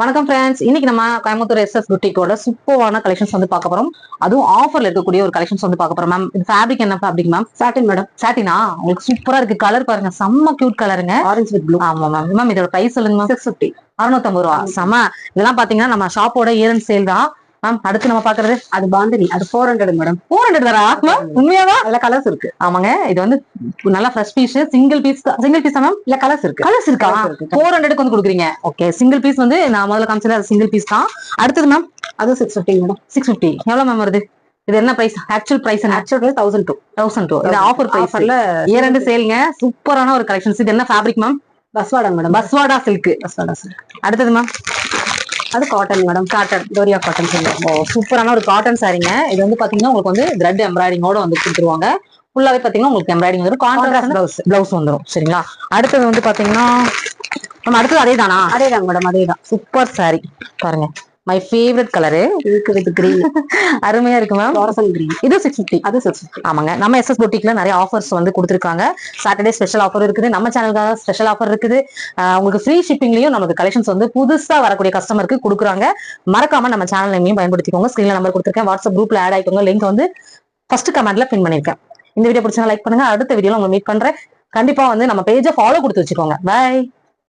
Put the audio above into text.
வணக்கம் ஃப்ரெண்ட்ஸ், இன்னைக்கு நம்ம கோயம்புத்தூர் எஸ்எஸ் புட்டிக்கோட சூப்பரான கலெக்ஷன்ஸ் வந்து பார்க்க போறோம். அதுவும் ஆஃபர்ல இருக்கக்கூடிய ஒரு கலெக்ஷன்ஸ் வந்து பார்க்க போறோம் மேம். இது ஃபேப்ரிக் என்ன ஃபேப்ரிக் மேம்? சாட்டின் மேடம். சாட்டினா உங்களுக்கு சூப்பரா இருக்கு. கலர் பாருங்க, செம்ம கியூட் கலருங்க. Orange with blue. ஆமா மேம். மேம் இதோட பிரைஸ் சொல்லுங்க மேம். 650. 650 ரூபா. செம. இதெல்லாம் பாத்தீங்கன்னா நம்ம ஷாப்போட இயர் அண்ட் சேல் தான் மேம். அடுத்து நம்ம பாக்குறது அது பாந்தினி. அது 400 மேடம். 400 வரா மேம்? உண்மையாவா? அதுல கலர்ஸ் இருக்கு. ஆமாங்க, இது வந்து நல்லா fresh piece. Single piece ma'am? இல்ல கலர்ஸ் இருக்கு. கலர்ஸ் இருக்கா? 400க்கு வந்து கொடுக்குறீங்க. ஓகே, சிங்கிள் பீஸ் வந்து நான் முதல்ல காமிச்சது அது சிங்கிள் பீஸ் தான். அடுத்தது மேம் அது 650 மேடம். 650 எவ்வளவு மேம் வருது? இது என்ன பிரைஸ்? ஆக்சுவல் பிரைஸ் என்ன? Actual price 1002. இது ஆஃபர் பிரைஸ்ல இயர் அண்ட் சேல்ங்க. சூப்பரான ஒரு கலெக்ஷன்ஸ். இது என்ன ஃபேப்ரிக் மேம்? பஸ்வாடா மேடம். பஸ்வாடா சில்க். அடுத்தது மேம் அது காட்டன் மேடம். காட்டன், டோரியா காட்டன் சொல்லுவாங்க. சூப்பரான ஒரு காட்டன் சாரீங்க. இது வந்து பாத்தீங்கன்னா உங்களுக்கு வந்து த்ரெட் எம்ப்ராய்டிங்கோட வந்து கொடுத்துருவாங்க. ஃபுல்லாவே பாத்தீங்கன்னா உங்களுக்கு எம்ப்ராய்டிங் வரும். கான்ட்ராஸ்ட் பிளவுஸ் வந்துரும். சரிங்களா? அடுத்தது வந்து பாத்தீங்கன்னா நம்ம அடுத்தது அதே தானா? அதேதான் மேடம், அதேதான். சூப்பர் சாரி பாருங்க, my favourite colour. Pink with green. அருமையா இருக்கு மேம். Fluorescent green. இது 650. அது 650. ஆமாங்க, நம்ம எஸ்எஸ் பொட்டிக்ல நிறைய ஆஃபர்ஸ் வந்து கொடுத்துருக்காங்க. சாட்டர்டே ஸ்பெஷல் ஆஃபர் இருக்குது, நம்ம சேனலுக்காக ஸ்பெஷல் ஆஃபர் இருக்குது. உங்களுக்கு ஃப்ரீ ஷிப்பிங்லயும் நமக்கு கலெக்ஷன்ஸ் வந்து புதுசா வரக்கூடிய கஸ்டமருக்கு கொடுக்குறாங்க. மறக்காம நம்ம சேனல் நேமையும் பயன்படுத்திக்கோங்க. ஸ்கிரீன்ல நம்பர் கொடுத்துருக்கேன். வாட்ஸ்அப் குரூப்ல ஆட் ஆயிக்கோங்க. லிங்க் வந்து ஃபர்ஸ்ட் கமெண்ட்ல பின் பண்ணிருக்கேன். இந்த வீடியோ பிடிச்சா லைக் பண்ணுங்க. அடுத்த வீடியோல உங்களை மீட் பண்றேன். கண்டிப்பா வந்து நம்ம பேஜை ஃபாலோ கொடுத்து வச்சுக்கோங்க. பை.